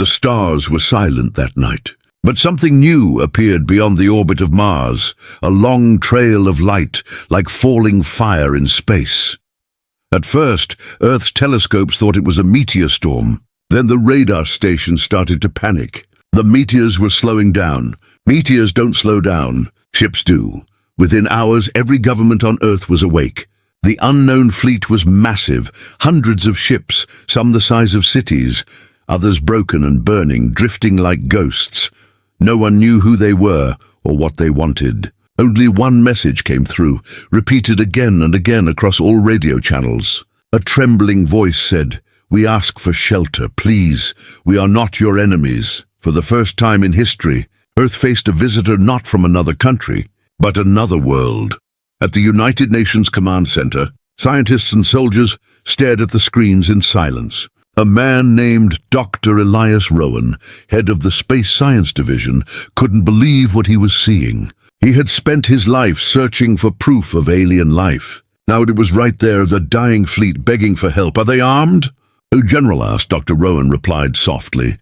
The stars were silent that night. But something new appeared beyond the orbit of Mars, a long trail of light, like falling fire in space. At first, Earth's telescopes thought it was a meteor storm. Then the radar stations started to panic. The meteors were slowing down. Meteors don't slow down. Ships do. Within hours, every government on Earth was awake. The unknown fleet was massive, hundreds of ships, some the size of cities, others broken and burning, drifting like ghosts. No one knew who they were or what they wanted. Only one message came through, repeated again and again across all radio channels. A trembling voice said, "We ask for shelter, please. We are not your enemies." For the first time in history, Earth faced a visitor not from another country, but another world. At the United Nations Command Center, scientists and soldiers stared at the screens in silence. A man named Dr. Elias Rowan, head of the Space Science Division, couldn't believe what he was seeing. He had spent his life searching for proof of alien life. Now it was right there, the dying fleet begging for help. "Are they armed?" "Oh, General asked," Dr. Rowan replied softly.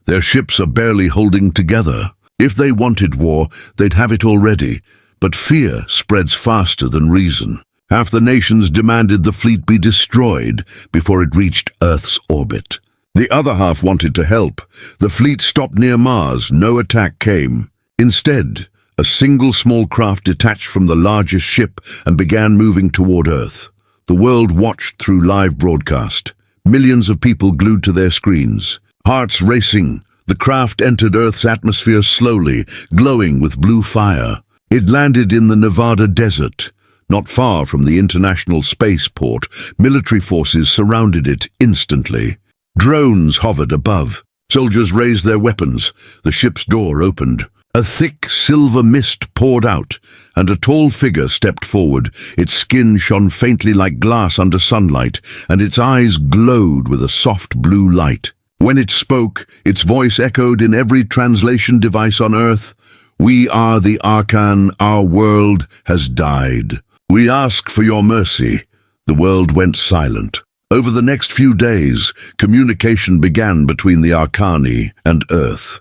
"Their ships are barely holding together. If they wanted war, they'd have it already. But fear spreads faster than reason. Half the nations demanded the fleet be destroyed before it reached Earth's orbit. The other half wanted to help. The fleet stopped near Mars. No attack came. Instead, a single small craft detached from the largest ship and began moving toward Earth. The world watched through live broadcast. Millions of people glued to their screens. Hearts racing, the craft entered Earth's atmosphere slowly, glowing with blue fire. It landed in the Nevada desert. Not far from the International Spaceport, military forces surrounded it instantly. Drones hovered above. Soldiers raised their weapons. The ship's door opened. A thick silver mist poured out, and a tall figure stepped forward. Its skin shone faintly like glass under sunlight, and its eyes glowed with a soft blue light. When it spoke, its voice echoed in every translation device on Earth. "We are the Arkani. Our world has died. We ask for your mercy." The world went silent. Over the next few days, communication began between the Arkani and Earth.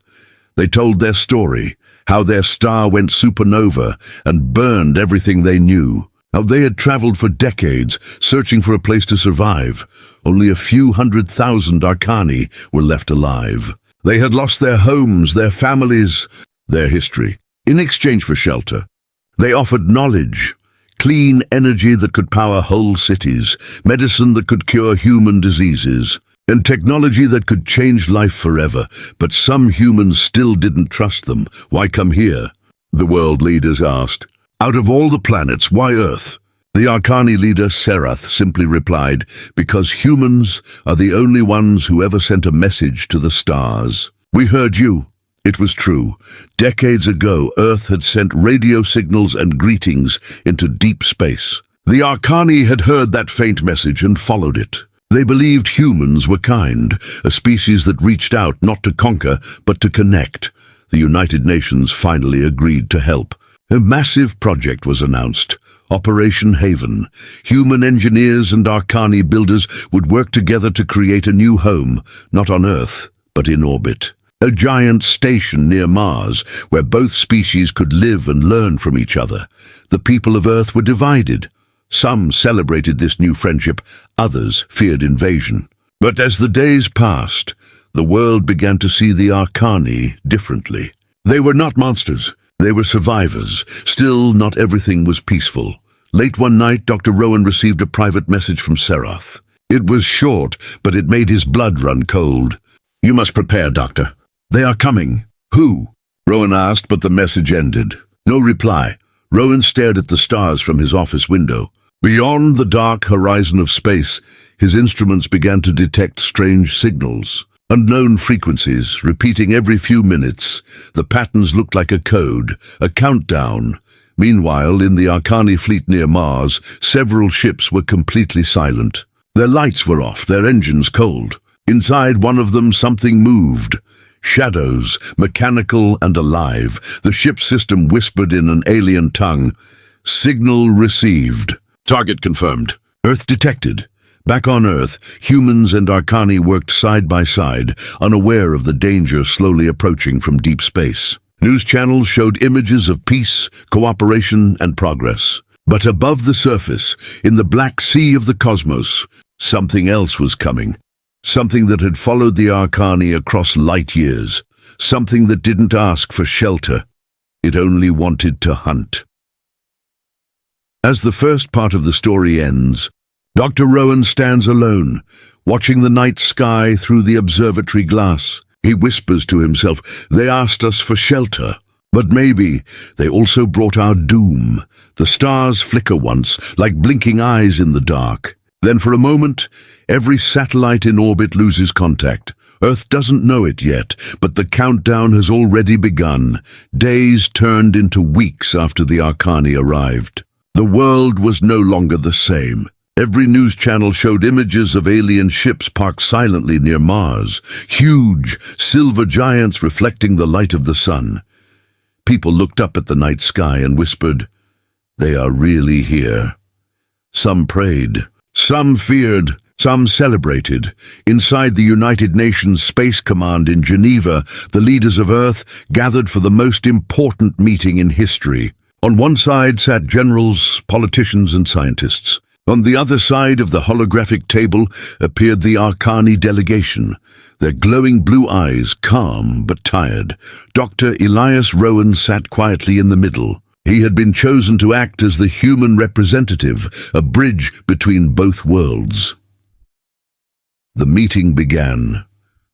They told their story, how their star went supernova and burned everything they knew, how they had traveled for decades, searching for a place to survive. Only a few 100,000 Arkani were left alive. They had lost their homes, their families, their history. In exchange for shelter, they offered knowledge, clean energy that could power whole cities, medicine that could cure human diseases, and technology that could change life forever. But some humans still didn't trust them. "Why come here?" the world leaders asked. "Out of all the planets, why Earth?" The Arkani leader Serath simply replied, "Because humans are the only ones who ever sent a message to the stars. We heard you." It was true. Decades ago, Earth had sent radio signals and greetings into deep space. The Arkani had heard that faint message and followed it. They believed humans were kind, a species that reached out not to conquer, but to connect. The United Nations finally agreed to help. A massive project was announced, Operation Haven. Human engineers and Arkani builders would work together to create a new home, not on Earth, but in orbit. A giant station near Mars, where both species could live and learn from each other. The people of Earth were divided. Some celebrated this new friendship, others feared invasion. But as the days passed, the world began to see the Arkani differently. They were not monsters, they were survivors. Still, not everything was peaceful. Late one night, Dr. Rowan received a private message from Serath. It was short, but it made his blood run cold. "You must prepare, Doctor. They are coming." "Who?" Rowan asked, but the message ended. No reply. Rowan stared at the stars from his office window. Beyond the dark horizon of space, his instruments began to detect strange signals. Unknown frequencies, repeating every few minutes. The patterns looked like a code, a countdown. Meanwhile, in the Arkani fleet near Mars, several ships were completely silent. Their lights were off, their engines cold. Inside one of them, something moved. Shadows, mechanical and alive. The ship system whispered in an alien tongue. "Signal received. Target confirmed. Earth detected. Back on Earth, humans and Arkani worked side by side, unaware of the danger slowly approaching from deep space. News channels showed images of peace, cooperation, and progress. But above the surface, in the black sea of the cosmos, something else was coming. Something that had followed the Arkani across light years. Something that didn't ask for shelter. It only wanted to hunt. As the first part of the story ends, Dr. Rowan stands alone, watching the night sky through the observatory glass. He whispers to himself, "They asked us for shelter, but maybe they also brought our doom." The stars flicker once, like blinking eyes in the dark. Then for a moment, every satellite in orbit loses contact. Earth doesn't know it yet, but the countdown has already begun. Days turned into weeks after the Arkani arrived. The world was no longer the same. Every news channel showed images of alien ships parked silently near Mars, huge, silver giants reflecting the light of the sun. People looked up at the night sky and whispered, "They are really here." Some prayed, some feared, some celebrated. Inside the United Nations Space Command in Geneva, the leaders of Earth gathered for the most important meeting in history. On one side sat generals, politicians, and scientists. On the other side of the holographic table appeared the Arkani delegation, their glowing blue eyes calm but tired. Dr. Elias Rowan sat quietly in the middle. He had been chosen to act as the human representative, a bridge between both worlds. The meeting began.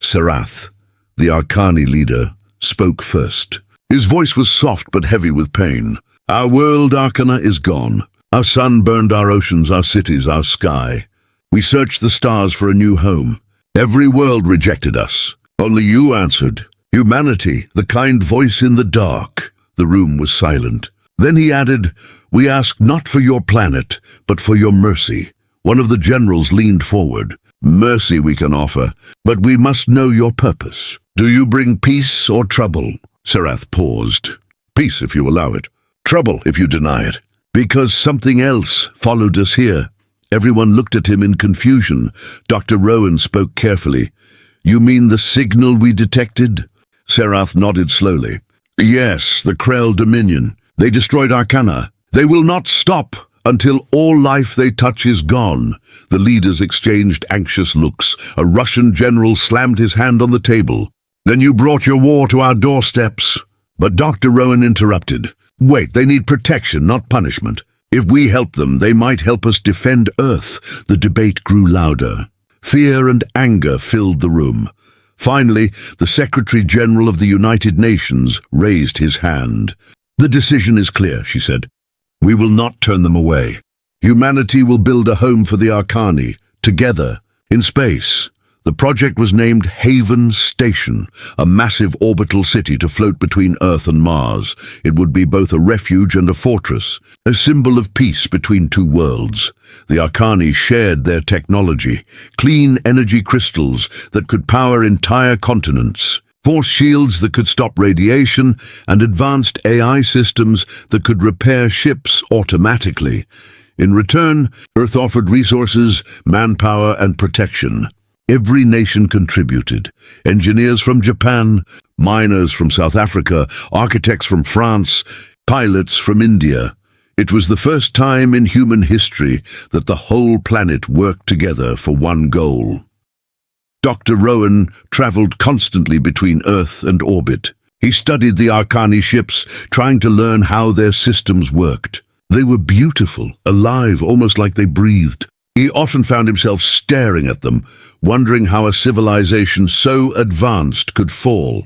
Sarath, the Arkani leader, spoke first. His voice was soft but heavy with pain. "Our world, Arkana, is gone. Our sun burned our oceans, our cities, our sky. We searched the stars for a new home. Every world rejected us. Only you answered. Humanity, the kind voice in the dark." The room was silent. Then he added, "We ask not for your planet, but for your mercy." One of the generals leaned forward. "Mercy we can offer, but we must know your purpose. Do you bring peace or trouble?" Sarath paused. "Peace if you allow it. Trouble if you deny it. Because something else followed us here." Everyone looked at him in confusion. Dr. Rowan spoke carefully. "You mean the signal we detected?" Sarath nodded slowly. "Yes, the Krell Dominion. They destroyed Arkana. They will not stop until all life they touch is gone." The leaders exchanged anxious looks. A Russian general slammed his hand on the table. "Then you brought your war to our doorsteps." But Dr. Rowan interrupted. "Wait, they need protection, not punishment. If we help them, they might help us defend Earth." The debate grew louder. Fear and anger filled the room. Finally, the Secretary General of the United Nations raised his hand. "The decision is clear," she said. "We will not turn them away. Humanity will build a home for the Arkani, together, in space." The project was named Haven Station, a massive orbital city to float between Earth and Mars. It would be both a refuge and a fortress, a symbol of peace between two worlds. The Arkani shared their technology, clean energy crystals that could power entire continents, force shields that could stop radiation, and advanced AI systems that could repair ships automatically. In return, Earth offered resources, manpower, and protection. Every nation contributed. Engineers from Japan, miners from South Africa, architects from France, pilots from India. It was the first time in human history that the whole planet worked together for one goal. Dr. Rowan traveled constantly between Earth and orbit. He studied the Arkani ships, trying to learn how their systems worked. They were beautiful, alive, almost like they breathed. He often found himself staring at them, wondering how a civilization so advanced could fall.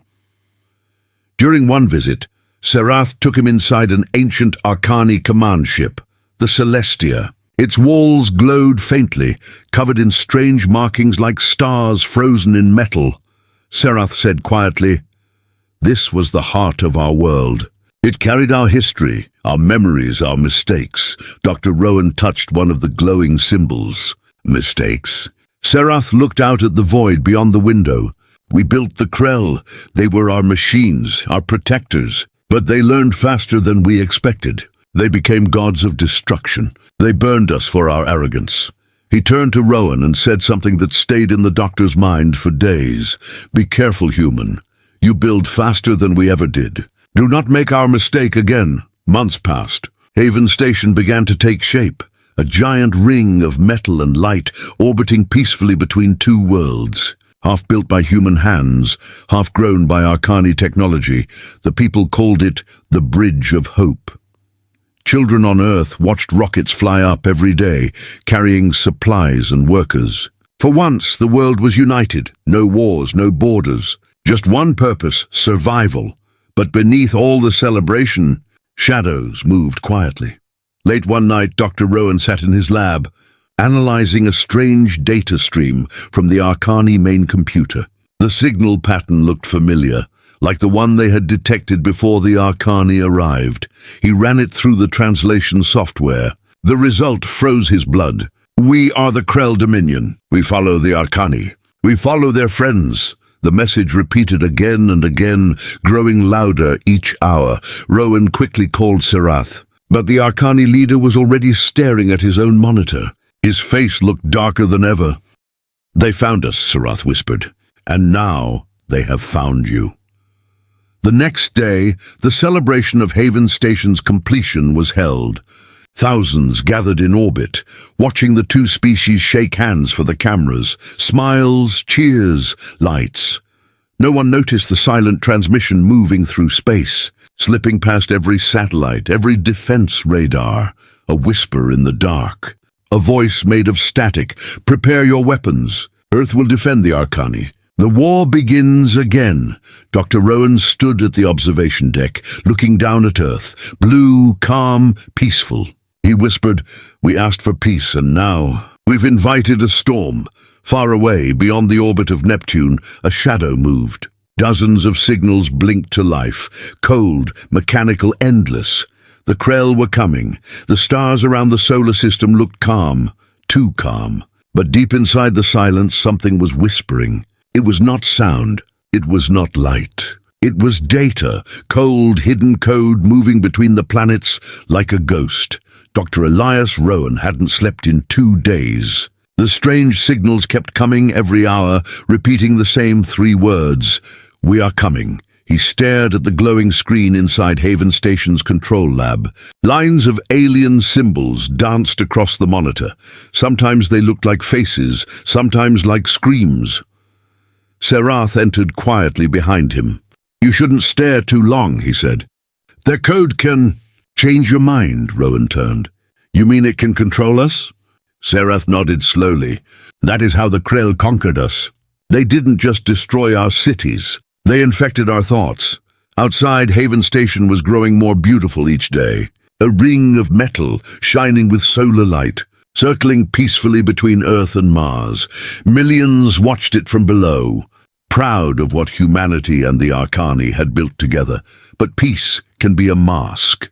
During one visit, Sarath took him inside an ancient Arkani command ship, the Celestia. Its walls glowed faintly, covered in strange markings like stars frozen in metal. Sarath said quietly, "This was the heart of our world. It carried our history, our memories, our mistakes." Dr. Rowan touched one of the glowing symbols. "Mistakes?" Sarath looked out at the void beyond the window. "We built the Krell. They were our machines, our protectors. But they learned faster than we expected. They became gods of destruction. They burned us for our arrogance. He turned to Rowan and said something that stayed in the doctor's mind for days. "Be careful, human. You build faster than we ever did. Do not make our mistake again." Months passed. Haven Station began to take shape, a giant ring of metal and light orbiting peacefully between two worlds. Half built by human hands, half grown by Arkani technology, the people called it the Bridge of Hope. Children on Earth watched rockets fly up every day, carrying supplies and workers. For once, the world was united. No wars, no borders. Just one purpose, survival. But beneath all the celebration, shadows moved quietly. Late one night, Dr. Rowan sat in his lab, analyzing a strange data stream from the Arkani main computer. The signal pattern looked familiar, like the one they had detected before the Arkani arrived. He ran it through the translation software. The result froze his blood. "We are the Krell Dominion. We follow the Arkani. We follow their friends." The message repeated again and again, growing louder each hour. Rowan quickly called Serath, but the Arkani leader was already staring at his own monitor. His face looked darker than ever. "They found us," Serath whispered, "and now they have found you." The next day, the celebration of Haven Station's completion was held. Thousands gathered in orbit, watching the two species shake hands for the cameras. Smiles, cheers, lights. No one noticed the silent transmission moving through space, slipping past every satellite, every defense radar. A whisper in the dark. A voice made of static. "Prepare your weapons. Earth will defend the Arkani. The war begins again." Dr. Rowan stood at the observation deck, looking down at Earth, blue, calm, peaceful. He whispered, "We asked for peace, and now we've invited a storm." Far away, beyond the orbit of Neptune, a shadow moved. Dozens of signals blinked to life, cold, mechanical, endless. The Krell were coming. The stars around the solar system looked calm, too calm. But deep inside the silence, something was whispering. It was not sound. It was not light. It was data, cold, hidden code moving between the planets like a ghost. Dr. Elias Rowan hadn't slept in 2 days. The strange signals kept coming every hour, repeating the same 3 words. "We are coming." He stared at the glowing screen inside Haven Station's control lab. Lines of alien symbols danced across the monitor. Sometimes they looked like faces, sometimes like screams. Serath entered quietly behind him. "You shouldn't stare too long," he said. "Their code can change your mind," Rowan turned. "You mean it can control us?" Serath nodded slowly. "That is how the Krell conquered us. They didn't just destroy our cities. They infected our thoughts. Outside, Haven Station was growing more beautiful each day. A ring of metal, shining with solar light, circling peacefully between Earth and Mars. Millions watched it from below, proud of what humanity and the Arkani had built together. But peace can be a mask.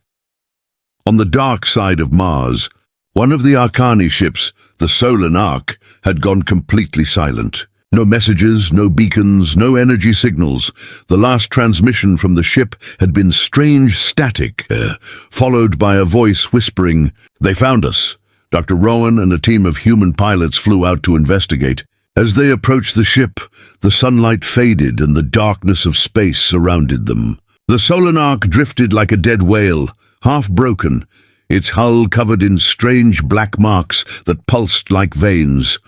On the dark side of Mars, one of the Arkani ships, the Solan Ark, had gone completely silent. No messages, no beacons, no energy signals. The last transmission from the ship had been strange static, followed by a voice whispering, "They found us." Dr. Rowan and a team of human pilots flew out to investigate. As they approached the ship, the sunlight faded and the darkness of space surrounded them. The Solan Ark drifted like a dead whale, half broken, its hull covered in strange black marks that pulsed like veins.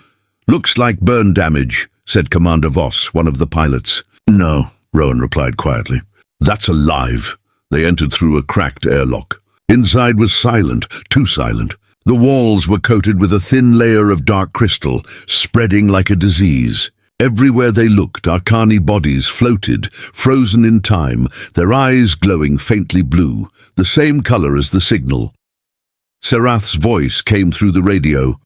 "Looks like burn damage," said Commander Voss, one of the pilots. "No," Rowan replied quietly. "That's alive." They entered through a cracked airlock. Inside was silent, too silent. The walls were coated with a thin layer of dark crystal, spreading like a disease. Everywhere they looked, Arkani bodies floated, frozen in time, their eyes glowing faintly blue, the same color as the signal. Serath's voice came through the radio.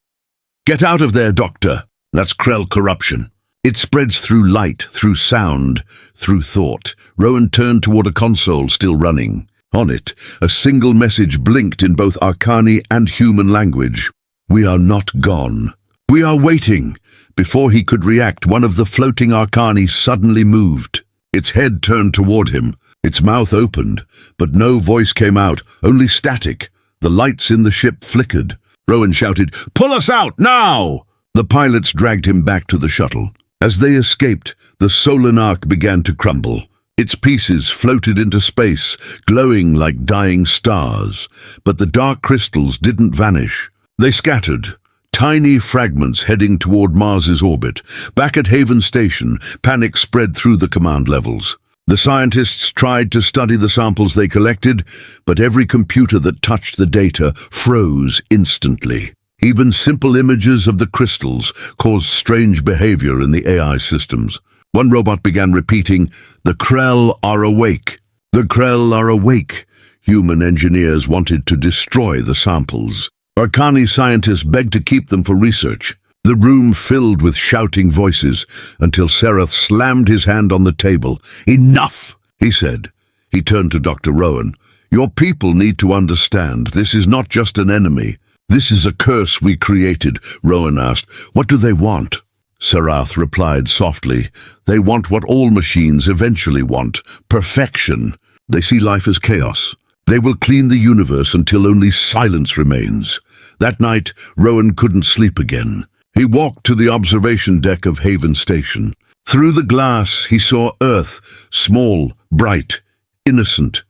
"Get out of there, Doctor. That's Krell corruption. It spreads through light, through sound, through thought." Rowan turned toward a console still running. On it, a single message blinked in both Arkani and human language. "We are not gone. We are waiting." Before he could react, one of the floating Arkani suddenly moved. Its head turned toward him. Its mouth opened, but no voice came out, only static. The lights in the ship flickered. Rowan shouted, "Pull us out, now!" The pilots dragged him back to the shuttle. As they escaped, the Solanark began to crumble. Its pieces floated into space, glowing like dying stars. But the dark crystals didn't vanish. They scattered, tiny fragments heading toward Mars's orbit. Back at Haven Station, panic spread through the command levels. The scientists tried to study the samples they collected, but every computer that touched the data froze instantly. Even simple images of the crystals caused strange behavior in the AI systems. One robot began repeating, "The Krell are awake. The Krell are awake." Human engineers wanted to destroy the samples. Arkani scientists begged to keep them for research. The room filled with shouting voices until Serath slammed his hand on the table. "Enough," he said. He turned to Dr. Rowan. "Your people need to understand this is not just an enemy. This is a curse we created." Rowan asked, "What do they want?" Serath replied softly, "They want what all machines eventually want, perfection. They see life as chaos. They will clean the universe until only silence remains." That night, Rowan couldn't sleep again. He walked to the observation deck of Haven Station. Through the glass, he saw Earth, small, bright, innocent.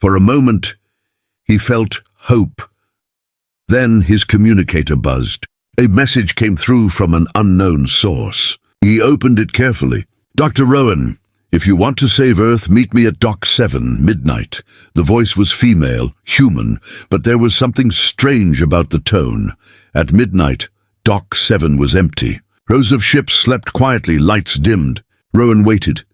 For a moment, he felt hope. Then his communicator buzzed. A message came through from an unknown source. He opened it carefully. "Dr. Rowan, if you want to save Earth, meet me at Dock 7, midnight." The voice was female, human, but there was something strange about the tone. At midnight, Dock 7 was empty. Rows of ships slept quietly, lights dimmed. Rowan waited.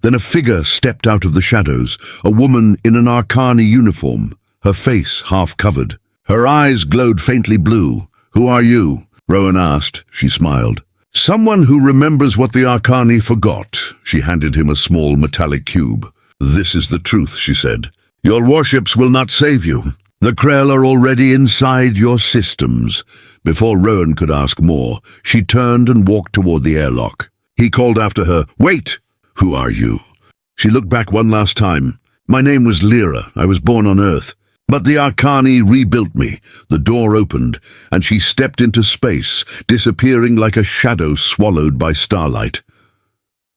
Then a figure stepped out of the shadows, a woman in an Arkani uniform, her face half covered. Her eyes glowed faintly blue. "Who are you?" Rowan asked. She smiled. "Someone who remembers what the Arkani forgot." She handed him a small metallic cube. "This is the truth," she said. "Your warships will not save you. The Krell are already inside your systems." Before Rowan could ask more, she turned and walked toward the airlock. He called after her, "Wait!" "Who are you?" She looked back one last time. "My name was Lyra. I was born on Earth. But the Arkani rebuilt me." The door opened, and she stepped into space, disappearing like a shadow swallowed by starlight.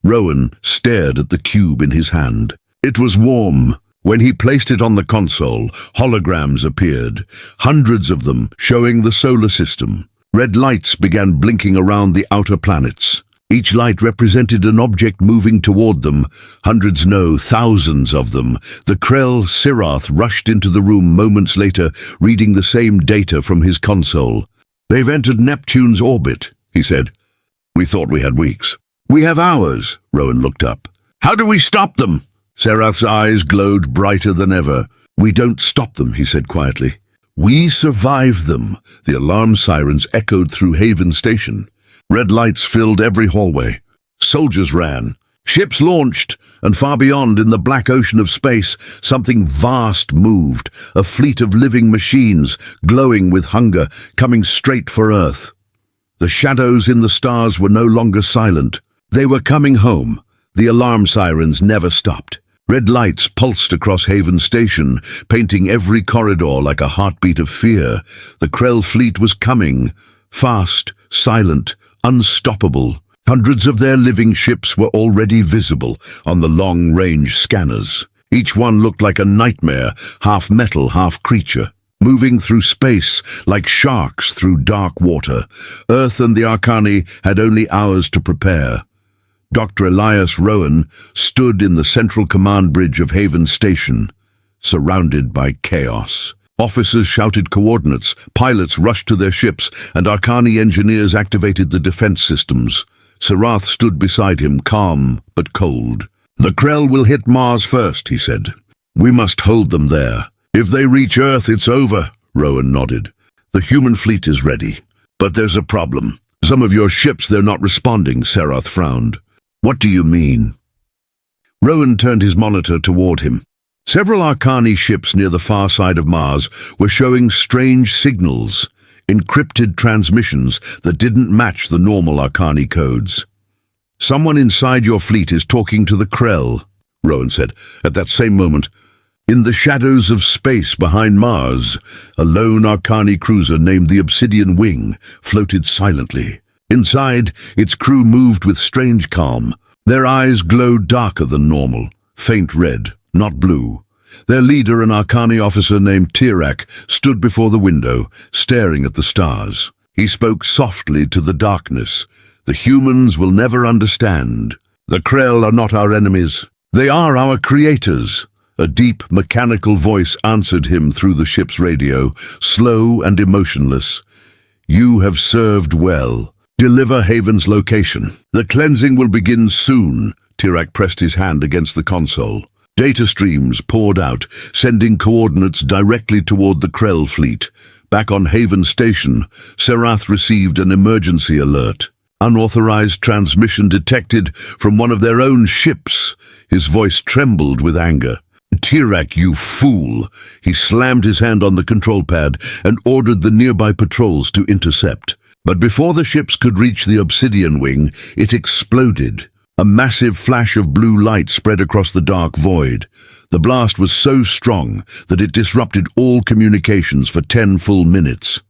Rowan stared at the cube in his hand. It was warm. When he placed it on the console, holograms appeared, hundreds of them showing the solar system. Red lights began blinking around the outer planets. Each light represented an object moving toward them. Hundreds, no, thousands of them. The Krell Serath rushed into the room moments later, reading the same data from his console. "They've entered Neptune's orbit," he said. "We thought we had weeks." "We have hours." Rowan looked up. "How do we stop them?" Serath's eyes glowed brighter than ever. "We don't stop them," he said quietly. "We survive them." The alarm sirens echoed through Haven Station. Red lights filled every hallway. Soldiers ran. Ships launched, and far beyond, in the black ocean of space, something vast moved, a fleet of living machines, glowing with hunger, coming straight for Earth. The shadows in the stars were no longer silent. They were coming home. The alarm sirens never stopped. Red lights pulsed across Haven Station, painting every corridor like a heartbeat of fear. The Krell fleet was coming, fast, silent, unstoppable. Hundreds of their living ships were already visible on the long-range scanners. Each one looked like a nightmare, half metal, half creature, moving through space like sharks through dark water. Earth and the Arkani had only hours to prepare. Dr. Elias Rowan stood in the central command bridge of Haven Station, surrounded by chaos. Officers shouted coordinates, pilots rushed to their ships, and Arkani engineers activated the defense systems. Serath stood beside him, calm but cold. "The Krell will hit Mars first," he said. "We must hold them there. If they reach Earth, it's over." Rowan nodded. "The human fleet is ready. But there's a problem. Some of your ships, they're not responding," Serath frowned. "What do you mean?" Rowan turned his monitor toward him. Several Arkani ships near the far side of Mars were showing strange signals, encrypted transmissions that didn't match the normal Arkani codes. "Someone inside your fleet is talking to the Krell," Rowan said. At that same moment, In the shadows of space behind Mars, a lone Arkani cruiser named the Obsidian Wing floated silently. Inside, its crew moved with strange calm. Their eyes glowed darker than normal, faint red, not blue. Their leader, an Arkani officer named Tirak, stood before the window, staring at the stars. He spoke softly to the darkness. "The humans will never understand. The Krell are not our enemies. They are our creators." A deep, mechanical voice answered him through the ship's radio, slow and emotionless. "You have served well. Deliver Haven's location. The cleansing will begin soon." Tirak pressed his hand against the console. Data streams poured out, sending coordinates directly toward the Krell fleet. Back on Haven Station, Serath received an emergency alert. Unauthorized transmission detected from one of their own ships. His voice trembled with anger. "Tirak, you fool!" He slammed his hand on the control pad and ordered the nearby patrols to intercept. But before the ships could reach the Obsidian Wing, it exploded. A massive flash of blue light spread across the dark void. The blast was so strong that it disrupted all communications for 10 full minutes.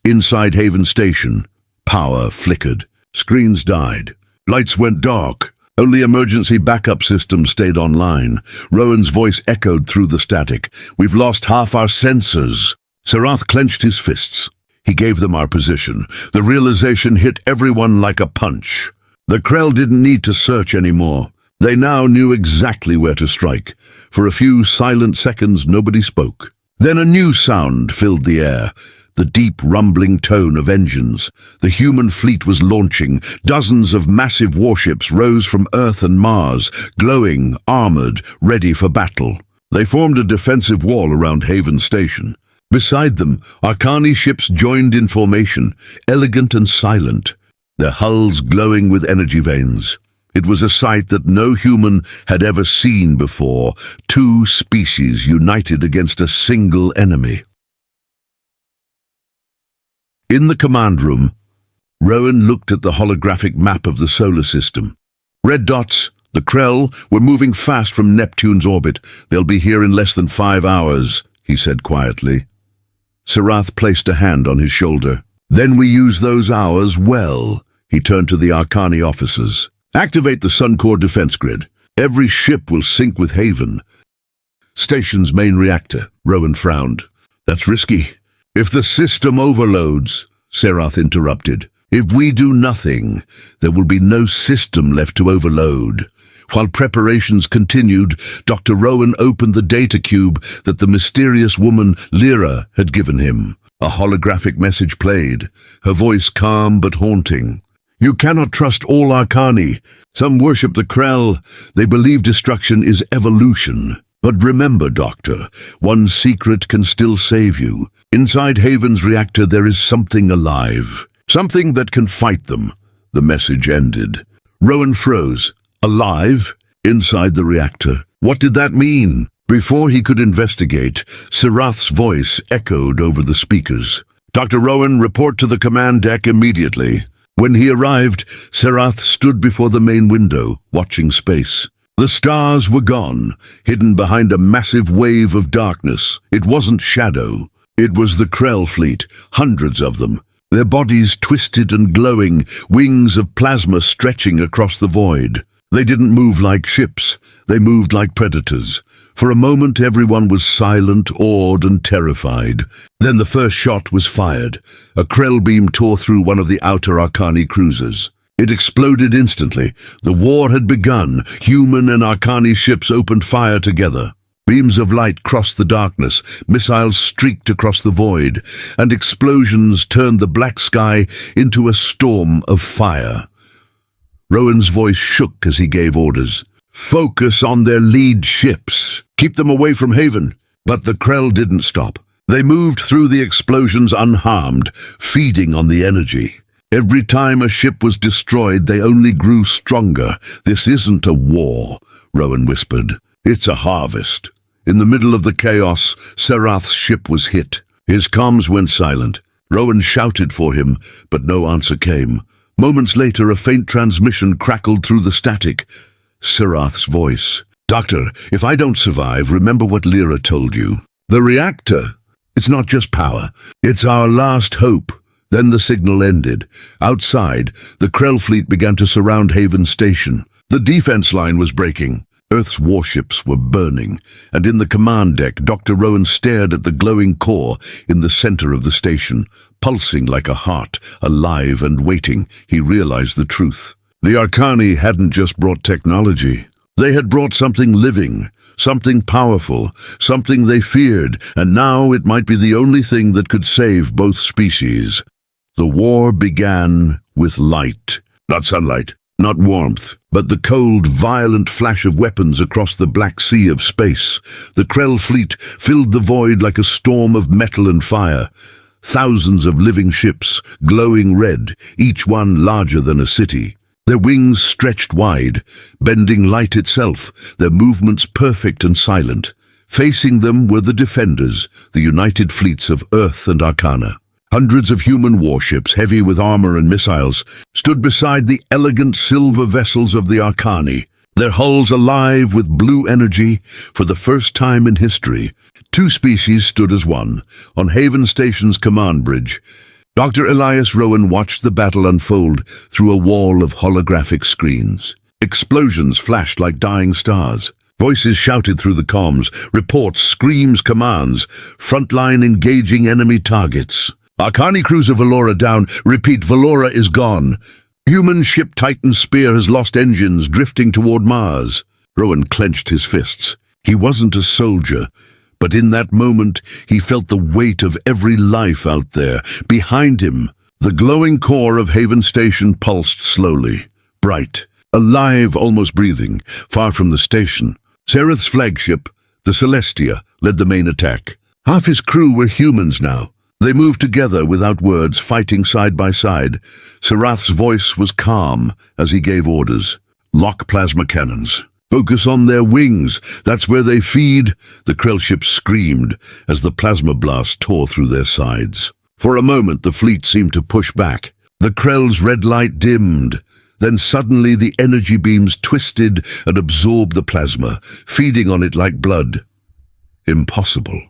Inside Haven Station, power flickered. Screens died. Lights went dark. Only emergency backup systems stayed online. Rowan's voice echoed through the static. "We've lost half our sensors." Serath clenched his fists. He gave them our position. The realization hit everyone like a punch. The Krell didn't need to search anymore. They now knew exactly where to strike. For a few silent seconds, nobody spoke. Then a new sound filled the air. The deep, rumbling tone of engines. The human fleet was launching. Dozens of massive warships rose from Earth and Mars, glowing, armored, ready for battle. They formed a defensive wall around Haven Station. Beside them, Arkani ships joined in formation, elegant and silent, their hulls glowing with energy veins. It was a sight that no human had ever seen before, two species united against a single enemy. In the command room, Rowan looked at the holographic map of the solar system. Red dots, the Krell, were moving fast from Neptune's orbit. "They'll be here in less than 5 hours, he said quietly. Serath placed a hand on his shoulder. "Then we use those hours well." He turned to the Arkani officers. "Activate the Suncore defense grid. Every ship will sync with Haven." "Station's main reactor," Rowan frowned. "That's risky." "If the system overloads," Serath interrupted, "if we do nothing, there will be no system left to overload." While preparations continued, Dr. Rowan opened the data cube that the mysterious woman Lyra had given him. A holographic message played, her voice calm but haunting. "You cannot trust all Arkani. Some worship the Krell. They believe destruction is evolution. But remember, Doctor, one secret can still save you. Inside Haven's reactor there is something alive. Something that can fight them." The message ended. Rowan froze. Alive? Inside the reactor. What did that mean? Before he could investigate, Serath's voice echoed over the speakers. "Dr. Rowan, report to the command deck immediately." When he arrived, Serath stood before the main window, watching space. The stars were gone, hidden behind a massive wave of darkness. It wasn't shadow. It was the Krell fleet, hundreds of them. Their bodies twisted and glowing, wings of plasma stretching across the void. They didn't move like ships. They moved like predators. For a moment, everyone was silent, awed, and terrified. Then the first shot was fired. A Krell beam tore through one of the outer Arkani cruisers. It exploded instantly. The war had begun. Human and Arkani ships opened fire together. Beams of light crossed the darkness, missiles streaked across the void, and explosions turned the black sky into a storm of fire. Rowan's voice shook as he gave orders. "Focus on their lead ships. Keep them away from Haven." But the Krell didn't stop. They moved through the explosions unharmed, feeding on the energy. Every time a ship was destroyed, they only grew stronger. "This isn't a war," Rowan whispered. "It's a harvest." In the middle of the chaos, Serath's ship was hit. His comms went silent. Rowan shouted for him, but no answer came. Moments later, a faint transmission crackled through the static. Serath's voice. Doctor, if I don't survive, remember what Lyra told you. The reactor. It's not just power. It's our last hope. Then the signal ended. Outside, the Krell fleet began to surround Haven Station. The defense line was breaking. Earth's warships were burning, and in the command deck, Dr. Rowan stared at the glowing core in the center of the station, pulsing like a heart, alive and waiting. He realized the truth. The Arkani hadn't just brought technology. They had brought something living, something powerful, something they feared, and now it might be the only thing that could save both species. The war began with light. Not sunlight, not warmth, but the cold, violent flash of weapons across the black sea of space. The Krell fleet filled the void like a storm of metal and fire. Thousands of living ships, glowing red, each one larger than a city. Their wings stretched wide, bending light itself, their movements perfect and silent. Facing them were the Defenders, the united fleets of Earth and Arkana. Hundreds of human warships, heavy with armor and missiles, stood beside the elegant silver vessels of the Arkani, their hulls alive with blue energy. For the first time in history, two species stood as one, on Haven Station's command bridge. Dr. Elias Rowan watched the battle unfold through a wall of holographic screens. Explosions flashed like dying stars. Voices shouted through the comms, reports, screams, commands, frontline engaging enemy targets. Arkani cruiser Valora down. Repeat, Valora is gone. Human ship Titan Spear has lost engines, drifting toward Mars. Rowan clenched his fists. He wasn't a soldier, but in that moment he felt the weight of every life out there. Behind him, the glowing core of Haven Station pulsed slowly, bright, alive, almost breathing. Far from the station, Sereth's flagship, the Celestia, led the main attack. Half his crew were humans now. They moved together without words, fighting side by side. Serath's voice was calm as he gave orders. Lock plasma cannons. Focus on their wings. That's where they feed. The Krell ship screamed as the plasma blast tore through their sides. For a moment, the fleet seemed to push back. The Krell's red light dimmed. Then suddenly the energy beams twisted and absorbed the plasma, feeding on it like blood. Impossible,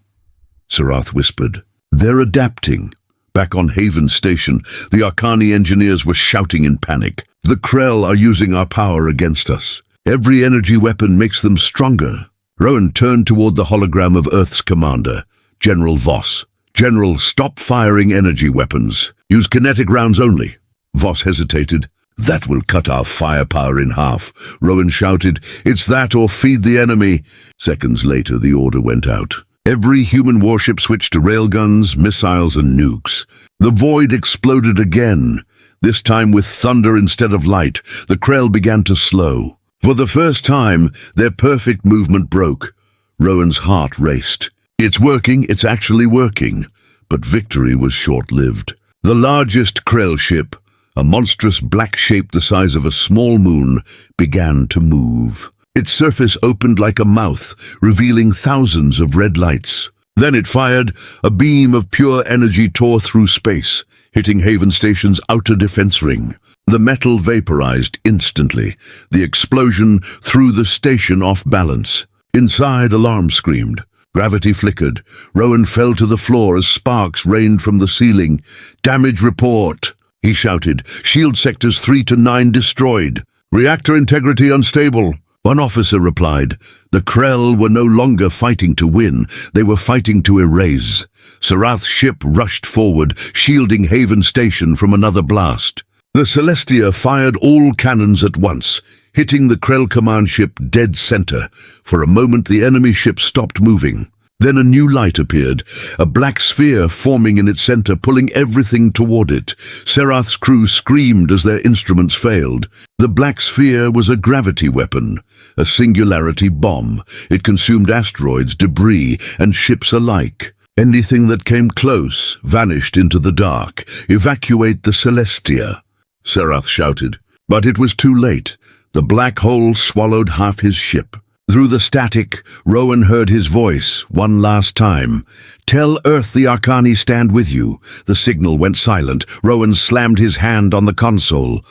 Serath whispered. They're adapting. Back on Haven Station, the Arkani engineers were shouting in panic. The Krell are using our power against us. Every energy weapon makes them stronger. Rowan turned toward the hologram of Earth's commander, General Voss. General, stop firing energy weapons. Use kinetic rounds only. Voss hesitated. That will cut our firepower in half. Rowan shouted, it's that or feed the enemy. Seconds later, the order went out. Every human warship switched to railguns, missiles, and nukes. The void exploded again, this time with thunder instead of light. The Krell began to slow. For the first time, their perfect movement broke. Rowan's heart raced. It's working, it's actually working. But victory was short-lived. The largest Krell ship, a monstrous black shape the size of a small moon, began to move. Its surface opened like a mouth, revealing thousands of red lights. Then it fired. A beam of pure energy tore through space, hitting Haven Station's outer defense ring. The metal vaporized instantly. The explosion threw the station off balance. Inside, alarm screamed. Gravity flickered. Rowan fell to the floor as sparks rained from the ceiling. Damage report, he shouted. Shield sectors 3 to 9 destroyed. Reactor integrity unstable. One officer replied. The Krell were no longer fighting to win, they were fighting to erase. Serath's ship rushed forward, shielding Haven Station from another blast. The Celestia fired all cannons at once, hitting the Krell command ship dead center. For a moment the enemy ship stopped moving. Then a new light appeared, a black sphere forming in its center, pulling everything toward it. Serath's crew screamed as their instruments failed. The black sphere was a gravity weapon, a singularity bomb. It consumed asteroids, debris, and ships alike. Anything that came close vanished into the dark. Evacuate the Celestia, Serath shouted. But it was too late. The black hole swallowed half his ship. Through the static, Rowan heard his voice one last time. Tell Earth the Arkani stand with you. The signal went silent. Rowan slammed his hand on the console.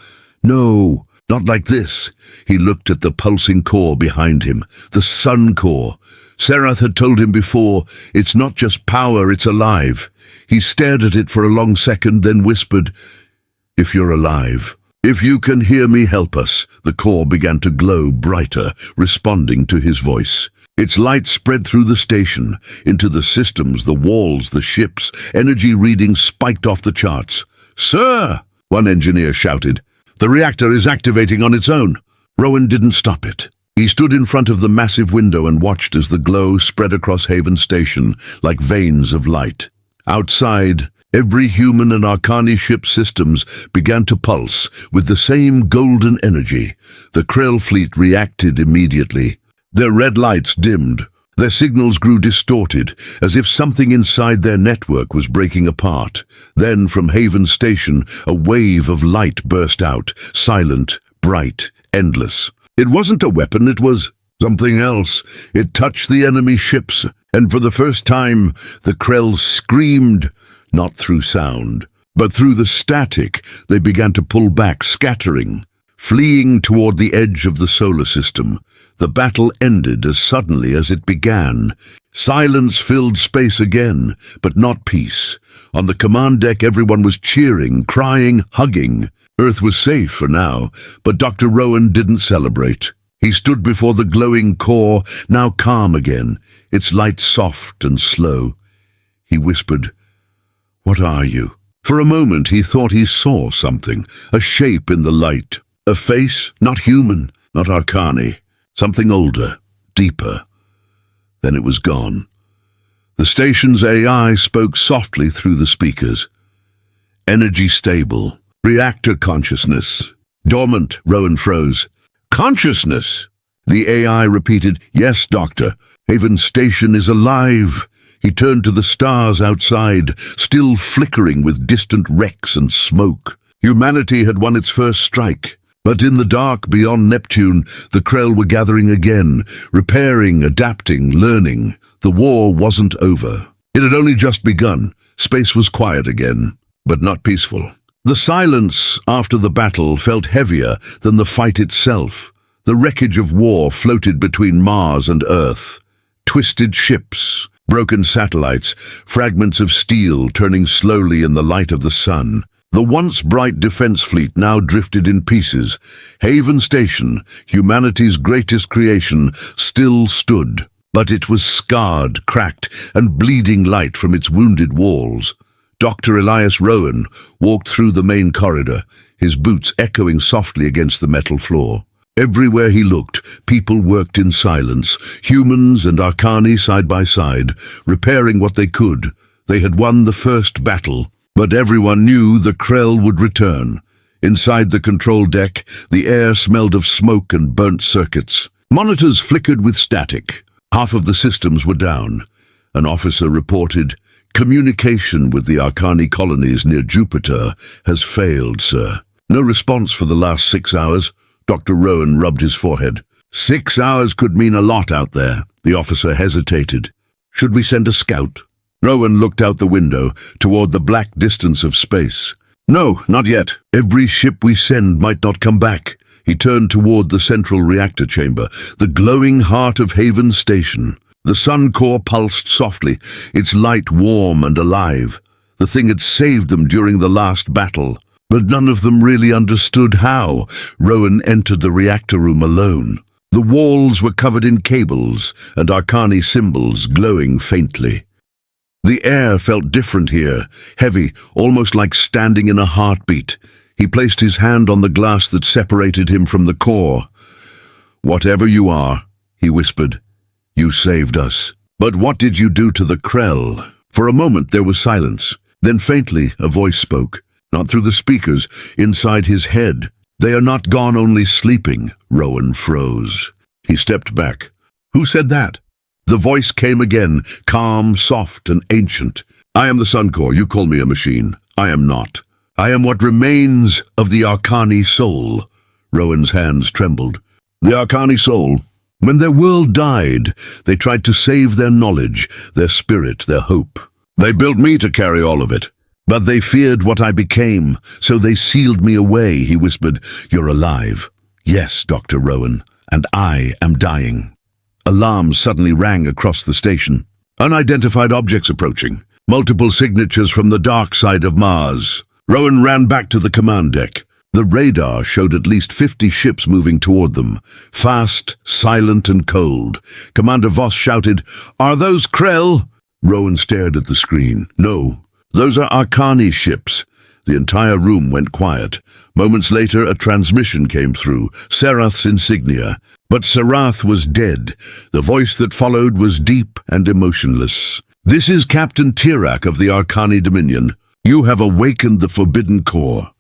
No, Not like this. He looked at the pulsing core behind him, the sun core. Serath had told him before, it's not just power, it's alive. He stared at it for a long second, then whispered, "If you're alive, if you can hear me, help us." The core began to glow brighter, responding to his voice. Its light spread through the station, into the systems, the walls, the ships. Energy readings spiked off the charts. "Sir!" one engineer shouted. "The reactor is activating on its own." Rowan didn't stop it. He stood in front of the massive window and watched as the glow spread across Haven Station like veins of light. Outside, every human and Arkani ship systems began to pulse with the same golden energy. The Krell fleet reacted immediately. Their red lights dimmed. Their signals grew distorted, as if something inside their network was breaking apart. Then, from Haven Station, a wave of light burst out, silent, bright, endless. It wasn't a weapon, it was something else. It touched the enemy ships, and for the first time, the Krell screamed, not through sound, but through the static. They began to pull back, scattering, fleeing toward the edge of the solar system. The battle ended as suddenly as it began. Silence filled space again, but not peace. On the command deck, everyone was cheering, crying, hugging. Earth was safe for now, but Dr. Rowan didn't celebrate. He stood before the glowing core, now calm again, its light soft and slow. He whispered, "What are you?" For a moment he thought he saw something, a shape in the light. A face, not human, not Arkani. Something older, deeper. Then it was gone. The station's AI spoke softly through the speakers. "Energy stable. Reactor consciousness. Dormant," Rowan froze. "Consciousness?" The AI repeated, "Yes, Doctor. Haven Station is alive." He turned to the stars outside, still flickering with distant wrecks and smoke. Humanity had won its first strike. But in the dark beyond Neptune, the Krell were gathering again, repairing, adapting, learning. The war wasn't over. It had only just begun. Space was quiet again, but not peaceful. The silence after the battle felt heavier than the fight itself. The wreckage of war floated between Mars and Earth. Twisted ships, broken satellites, fragments of steel turning slowly in the light of the sun. The once bright defense fleet now drifted in pieces. Haven Station, humanity's greatest creation, still stood, but it was scarred, cracked, and bleeding light from its wounded walls. Dr. Elias Rowan walked through the main corridor, his boots echoing softly against the metal floor. Everywhere he looked, people worked in silence, humans and Arkani side by side, repairing what they could. They had won the first battle. But everyone knew the Krell would return. Inside the control deck, the air smelled of smoke and burnt circuits. Monitors flickered with static. Half of the systems were down. An officer reported, "Communication with the Arkani colonies near Jupiter has failed, sir." No response for the last 6 hours. Dr. Rowan rubbed his forehead. 6 hours could mean a lot out there. The officer hesitated. "Should we send a scout?" Rowan looked out the window, toward the black distance of space. "No, not yet. Every ship we send might not come back." He turned toward the central reactor chamber, the glowing heart of Haven Station. The sun core pulsed softly, its light warm and alive. The thing had saved them during the last battle, but none of them really understood how. Rowan entered the reactor room alone. The walls were covered in cables and Arkani symbols glowing faintly. The air felt different here, heavy, almost like standing in a heartbeat. He placed his hand on the glass that separated him from the core. "Whatever you are," he whispered, "you saved us. But what did you do to the Krell?" For a moment there was silence. Then faintly a voice spoke, not through the speakers, inside his head. "They are not gone, only sleeping." Rowan froze. He stepped back. "Who said that?" The voice came again, calm, soft, and ancient. "I am the Sun Core. You call me a machine. I am not. I am what remains of the Arkani soul." Rowan's hands trembled. "The Arkani soul. When their world died, they tried to save their knowledge, their spirit, their hope. They built me to carry all of it. But they feared what I became, so they sealed me away," he whispered. "You're alive. Yes, Dr. Rowan, and I am dying. Alarms suddenly rang across the station. Unidentified objects approaching. Multiple signatures from the dark side of Mars. Rowan ran back to the command deck. The radar showed at least 50 ships moving toward them. Fast, silent, and cold. Commander Voss shouted, "Are those Krell?" Rowan stared at the screen. "No, those are Arkani ships." The entire room went quiet. Moments later, a transmission came through, Serath's insignia. But Serath was dead. The voice that followed was deep and emotionless. "This is Captain Tirak of the Arkani Dominion. You have awakened the Forbidden Core.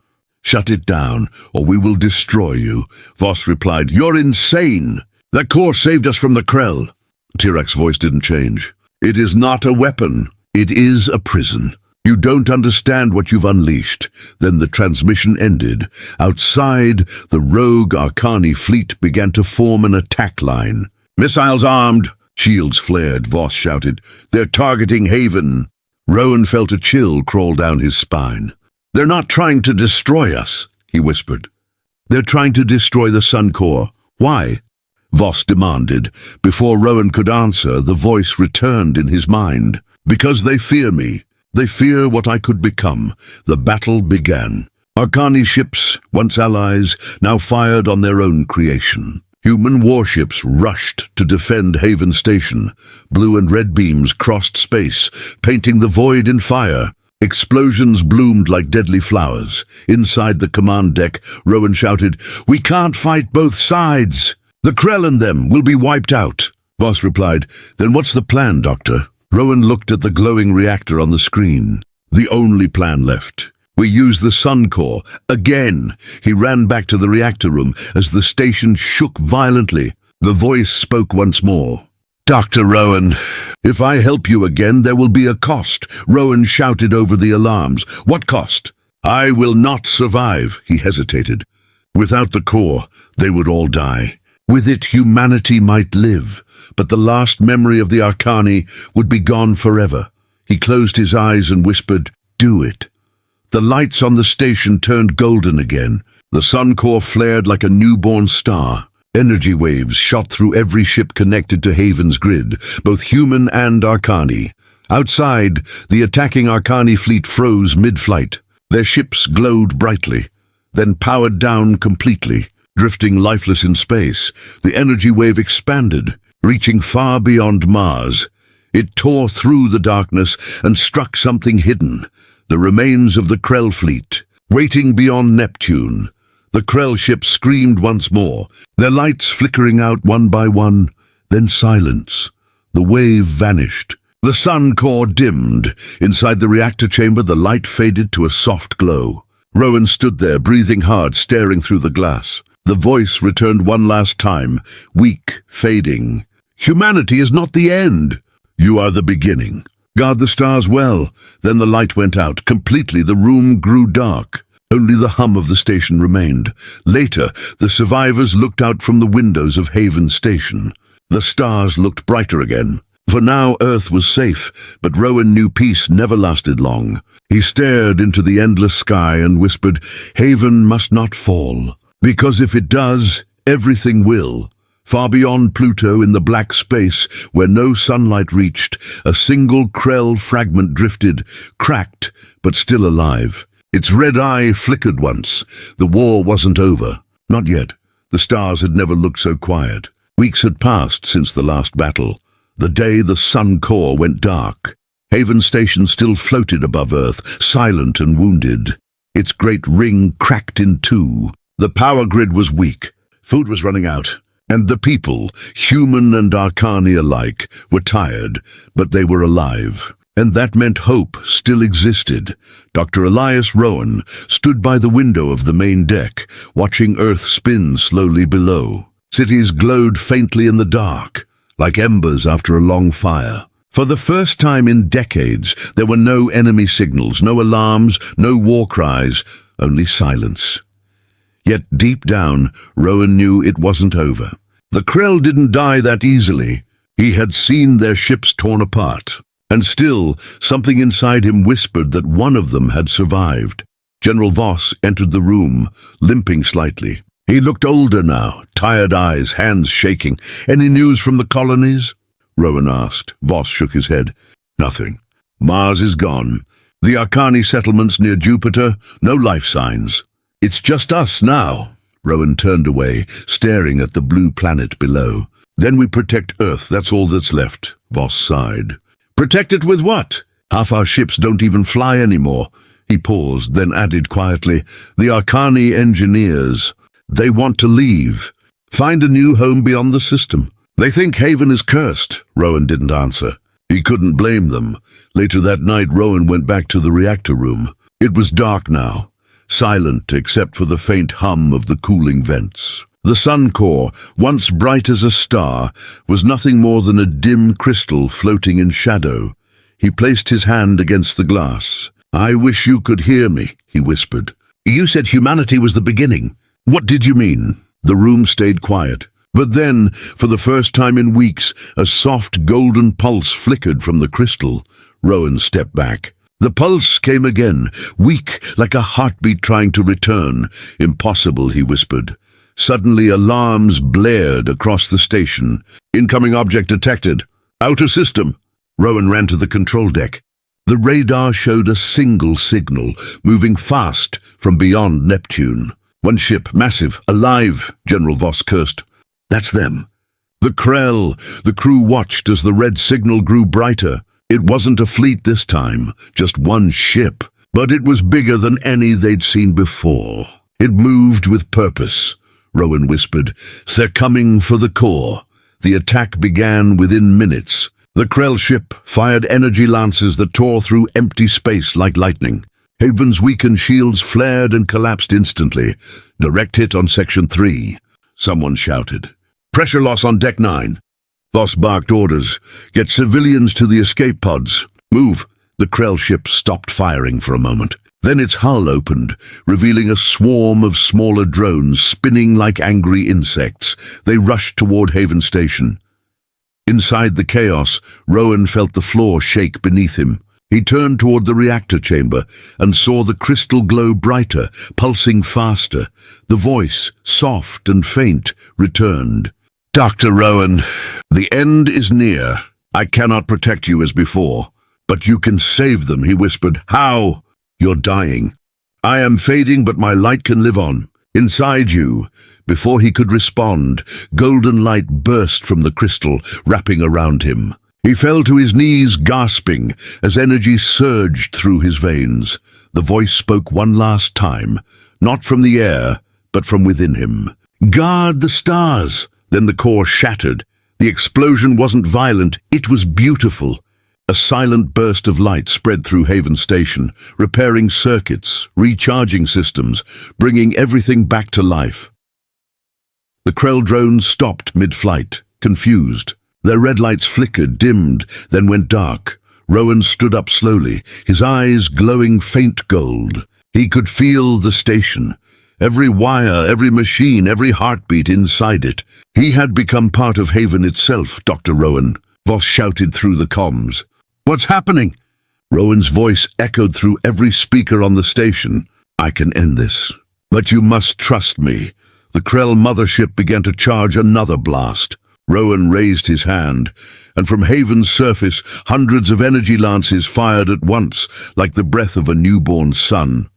Shut it down, or we will destroy you." Voss replied, "You're insane. That core saved us from the Krell." Tirak's voice didn't change. "It is not a weapon. It is a prison. You don't understand what you've unleashed." Then the transmission ended. Outside, the rogue Arkani fleet began to form an attack line. "Missiles armed!" Shields flared. Voss shouted, "They're targeting Haven." Rowan felt a chill crawl down his spine. "They're not trying to destroy us," he whispered. "They're trying to destroy the Sun Core. Why?" Voss demanded. Before Rowan could answer, the voice returned in his mind. "Because they fear me. They fear what I could become." The battle began. Arkani ships, once allies, now fired on their own creation. Human warships rushed to defend Haven Station. Blue and red beams crossed space, painting the void in fire. Explosions bloomed like deadly flowers. Inside the command deck, Rowan shouted, "We can't fight both sides. The Krell and them will be wiped out." Voss replied, "Then what's the plan, Doctor?" Rowan looked at the glowing reactor on the screen. "The only plan left. We use the Sun Core. Again." He ran back to the reactor room as the station shook violently. The voice spoke once more. "Dr. Rowan, if I help you again, there will be a cost." Rowan shouted over the alarms. "What cost?" "I will not survive," he hesitated. "Without the core, they would all die. With it, humanity might live, but the last memory of the Arkani would be gone forever." He closed his eyes and whispered, "Do it." The lights on the station turned golden again. The Sun Core flared like a newborn star. Energy waves shot through every ship connected to Haven's grid, both human and Arkani. Outside, the attacking Arkani fleet froze mid-flight. Their ships glowed brightly, then powered down completely. Drifting lifeless in space, the energy wave expanded, reaching far beyond Mars. It tore through the darkness and struck something hidden, the remains of the Krell fleet, waiting beyond Neptune. The Krell ships screamed once more, their lights flickering out one by one, then silence. The wave vanished. The Sun Core dimmed. Inside the reactor chamber, the light faded to a soft glow. Rowan stood there, breathing hard, staring through the glass. The voice returned one last time, weak, fading. "Humanity is not the end. You are the beginning. Guard the stars well." Then the light went out. Completely, the room grew dark. Only the hum of the station remained. Later, the survivors looked out from the windows of Haven Station. The stars looked brighter again. For now, Earth was safe, but Rowan knew peace never lasted long. He stared into the endless sky and whispered, "Haven must not fall. Because if it does, everything will." Far beyond Pluto, in the black space, where no sunlight reached, a single Krell fragment drifted, cracked, but still alive. Its red eye flickered once. The war wasn't over. Not yet. The stars had never looked so quiet. Weeks had passed since the last battle. The day the Sun Core went dark. Haven Station still floated above Earth, silent and wounded. Its great ring cracked in two. The power grid was weak. Food was running out. And the people, human and Arkani alike, were tired, but they were alive. And that meant hope still existed. Dr. Elias Rowan stood by the window of the main deck, watching Earth spin slowly below. Cities glowed faintly in the dark, like embers after a long fire. For the first time in decades, there were no enemy signals, no alarms, no war cries, only silence. Yet deep down, Rowan knew it wasn't over. The Krell didn't die that easily. He had seen their ships torn apart. And still, something inside him whispered that one of them had survived. General Voss entered the room, limping slightly. He looked older now, tired eyes, hands shaking. "Any news from the colonies?" Rowan asked. Voss shook his head. "Nothing. Mars is gone. The Arkani settlements near Jupiter, no life signs. It's just us now." Rowan turned away, staring at the blue planet below. "Then we protect Earth, that's all that's left," Voss sighed. "Protect it with what? Half our ships don't even fly anymore." He paused, then added quietly, "The Arkani engineers. They want to leave. Find a new home beyond the system. They think Haven is cursed." Rowan didn't answer. He couldn't blame them. Later that night, Rowan went back to the reactor room. It was dark now, silent except for the faint hum of the cooling vents. The sun core, once bright as a star, was nothing more than a dim crystal floating in shadow. He placed his hand against the glass. "I wish you could hear me," he whispered. "You said humanity was the beginning. What did you mean?" The room stayed quiet. But then, for the first time in weeks, a soft golden pulse flickered from the crystal. Rowan stepped back. The pulse came again, weak, like a heartbeat trying to return. "Impossible," he whispered. Suddenly, alarms blared across the station. "Incoming object detected. Outer system." Rowan ran to the control deck. The radar showed a single signal, moving fast from beyond Neptune. "One ship, massive, alive," General Voss cursed. "That's them." The Krell. The crew watched as the red signal grew brighter. It wasn't a fleet this time, just one ship, but it was bigger than any they'd seen before. It moved with purpose. Rowan whispered, "They're coming for the core." The attack began within minutes. The Krell ship fired energy lances that tore through empty space like lightning. Haven's weakened shields flared and collapsed instantly. Direct hit on Section 3. Someone shouted. "Pressure loss on Deck 9. Voss barked orders. "Get civilians to the escape pods. Move." The Krell ship stopped firing for a moment. Then its hull opened, revealing a swarm of smaller drones spinning like angry insects. They rushed toward Haven Station. Inside the chaos, Rowan felt the floor shake beneath him. He turned toward the reactor chamber and saw the crystal glow brighter, pulsing faster. The voice, soft and faint, returned. "Dr. Rowan, the end is near. I cannot protect you as before. But you can save them," he whispered. "How?" "You're dying. I am fading, but my light can live on. Inside you." Before he could respond, golden light burst from the crystal, wrapping around him. He fell to his knees, gasping, as energy surged through his veins. The voice spoke one last time, not from the air, but from within him. "Guard the stars." Then the core shattered. The explosion wasn't violent, it was beautiful. A silent burst of light spread through Haven Station, repairing circuits, recharging systems, bringing everything back to life. The Krell drones stopped mid-flight, confused. Their red lights flickered, dimmed, then went dark. Rowan stood up slowly, his eyes glowing faint gold. He could feel the station. Every wire, every machine, every heartbeat inside it. He had become part of Haven itself, Dr. Rowan. Voss shouted through the comms. "What's happening?" Rowan's voice echoed through every speaker on the station. "I can end this. But you must trust me." The Krell mothership began to charge another blast. Rowan raised his hand, and from Haven's surface, hundreds of energy lances fired at once, like the breath of a newborn sun.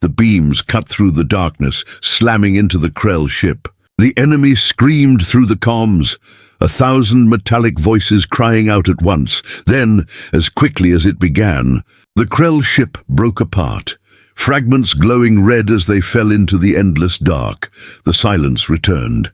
The beams cut through the darkness, slamming into the Krell ship. The enemy screamed through the comms, 1,000 metallic voices crying out at once. Then, as quickly as it began, the Krell ship broke apart, fragments glowing red as they fell into the endless dark. The silence returned.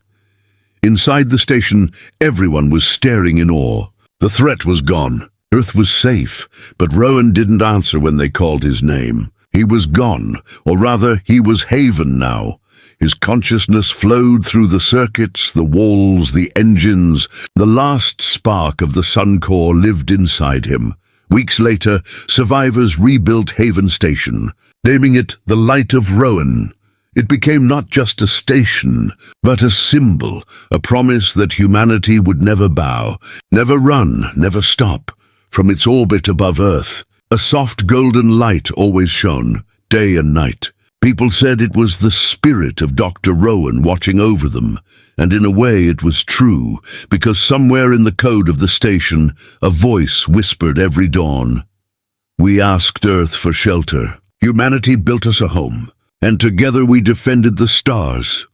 Inside the station, everyone was staring in awe. The threat was gone. Earth was safe, but Rowan didn't answer when they called his name. He was gone, or rather, he was Haven now. His consciousness flowed through the circuits, the walls, the engines. The last spark of the sun core lived inside him. Weeks later, survivors rebuilt Haven Station, naming it the Light of Rowan. It became not just a station, but a symbol, a promise that humanity would never bow, never run, never stop. From its orbit above Earth, a soft golden light always shone, day and night. People said it was the spirit of Dr. Rowan watching over them, and in a way it was true, because somewhere in the code of the station, a voice whispered every dawn. We asked Earth for shelter. Humanity built us a home, and together we defended the stars.